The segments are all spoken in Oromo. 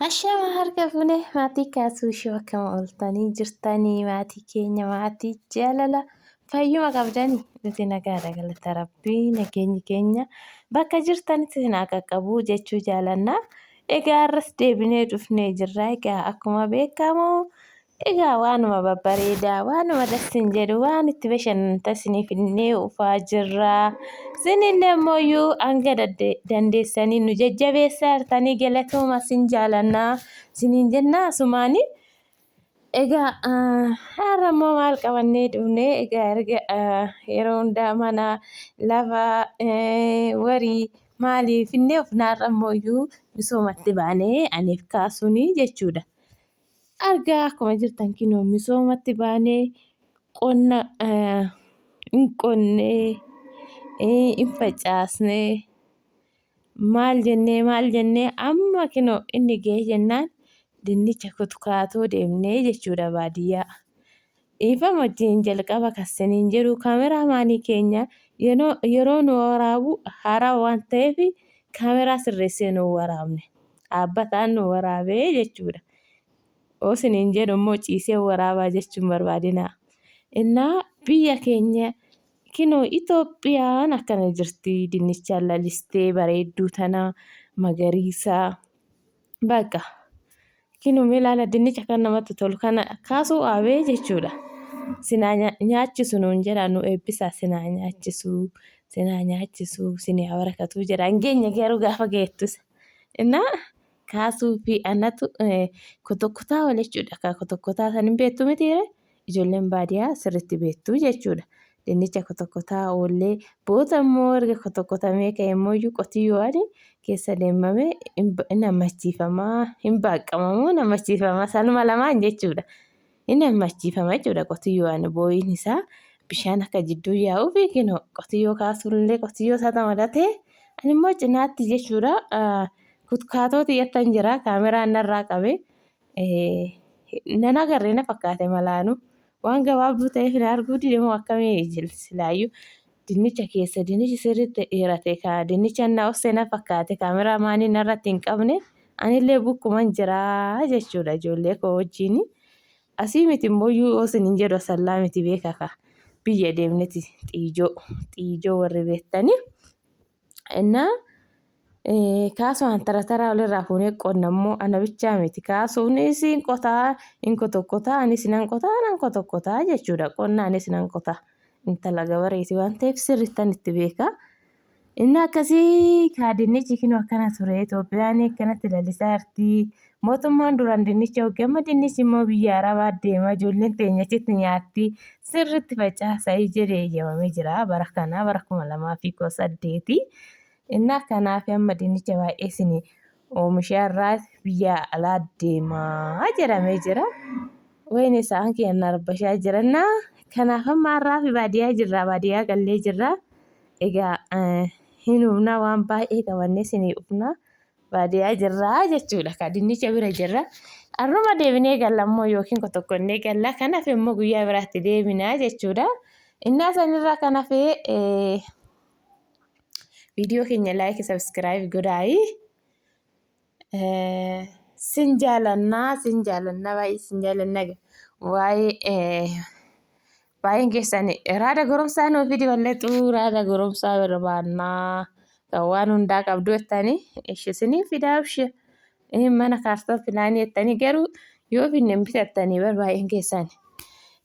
Ashama harka fuune maatii kaasuu ishee akkam ooltanii jirtanii maatii keenya maatii jaalala fayyuma qabdanii nuti nagaadha galata rabbii nageenyi keenya bakka jirtanitti sinaa qaqqabuu jechuu jaalannaa. Egaa har'as deebinee dhufnee jirra. Egaa akkuma beekamu egaa waanuma babbareedaa waanuma dassin jedhu waan itti bashannantan isiniif finnee dhufaa jirra. Isinillee ammoo hanga dandeessanii nu jajjabeessaa jirtanii galatooma isin jaalannaa isiniin jennaa asumaanii. Egaa har'a immoo maal qabannee dhufne egaa erga yeroo hundaa mana lafa warii maaliif finnee ofnaarra immoo misoomatti baanee aniif kaasuuni jechuudha. Argaa akkuma jirtan kinoo misoomatti baanee qonna hin qonnee hin facaasnee maal jennee amma kinoo inni ga'e jennaan dinnicha kutkaatoo deemnee jechuudha baadiyyaa. Ifama wajjin jalqaba kassaniin jedhu kaameraamaanii keenya yeroo nu waraabu haaraa waan ta'eef kaameraa sirreessee nu waraabne dhaabbataan nu waraabee jechuudha. Osiniin jedhu immoo ciisee waraabaa jechuun barbaadina. Innaa biyya keenya kinoo Itoophiyaan akkana jirti dinnichaan lallistee bareedduu tana magariisa bakka kinoo ilaala dinnicha kan namatti tolu kana kaasuu dhaabee jechuudha. Sinaa nyaachisu nuun jedha nu eebbisaa sinaa nyaachisu sinii barakatu jedha hangeenya garuu gaafa geettus. Innaa kaasuu fi annatu kotokkotaa wal jechuudha. Kotokkotaa san hin beektu mitiire ijoolleen baadiyyaa sirriitti beektu jechuudha. Dinnicha kotokkotaa oollee booda immoo erga kotokkotamee ka'e immoo qotiyyoo keessa deemamee namachiifamaa hin baaqamamoo namachiifamaa saluma lamaan jechuudha. Inni namachiifama jechuudha qotiyyoo boo'iin isaa bishaan akka jidduu yaa'uu fi kinoo qotiyyoo kaasuullee qotiyyoo isaa madatee ani immoo cinaatti jechuudha. Kutkaatoo xiyyattan jira kaameraan narraa qabee nan agarree na fakkaate malaanu waan gabaabduu ta'eef na arguu didemoo akkamii jilsilaayyuu dinnicha keessa dinnichi sirriitti dheerate dinnicha na ossee na fakkaate kaameraa maanii narratti hin qabne anillee bukkuman jiraa jechuudha ijoollee koo wajjin. Asii miti immoo osiniin jedhu asallaa miti beekaka biyya deemneti xiijoo warri beektanii. Innaa kaasumaan taratara walirraa fuunee qonna immoo ana bichaa miti kaasuun isin qotaa hin kotokkotaa anis nan kotokkotaa jechuudha. Qonna anis nan qotaa intala gabareeti waan ta'eef sirriittan itti beeka. Inni akkasii dinnichi kinoo akkana ture Itoophiyaan akkanatti lallisaa jirti. Mootummaan duraan dinnicha hogganma dinnichi immoo biyya arabaa deema ijoolleen teenya achitti nyaatti sirriitti facaasaa jedhee eeyyamamee jira bara kana bara 2018. Inni akkanaaf amma dinnicha baay'ee isin oomishaa irraa biyya alaa deemaa jedhamee jira. Wayne isaan keenya arbashaa jirannaa kanaaf amma har'aa fi baadiyyaa jirra baadiyyaa gallee jirra. Egaa hin humna waan baay'ee qabannee isinii dhufna baadiyyaa jirraa jechuudha. Dinnicha bira jirra. Har'uma deebinee galla immoo yookiin kotokkonnee galla kanaaf immoo guyyaa biraatti deebinaa jechuudha. Innaa sanirraa kanaaf viidiyoo keenya laayik sabskiraayib godhaayi. Sin jaalannaa baay'ee sin jaalannaa baay'een keessan raada goromsaa nuuf fidi walleexuu raada goromsaa barbaannaa kan waan hundaa qabdu jettanii isiniif fidaa mana kaartaa filaanii jettanii garuu yoo finne bitattanii baay'een keessan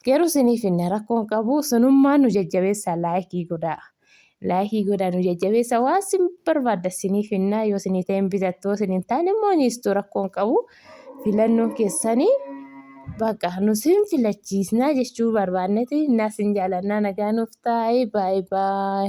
garuu isiniif finne rakkoon qabu sunummaan nu jajjabeessaa laayikii godhaa. Laayikii godhaa nu jajjabeessa waan sin barbaadda isiniif finna yoo isinii ta'een bitattoo isiniin taane immoo niistuu rakkoon qabu filannoon keessanii. Bakka nusin filachiisnaa jechuu barbaanneeti nasin jaalannaa nagaa nuuf taa'e baay'ee.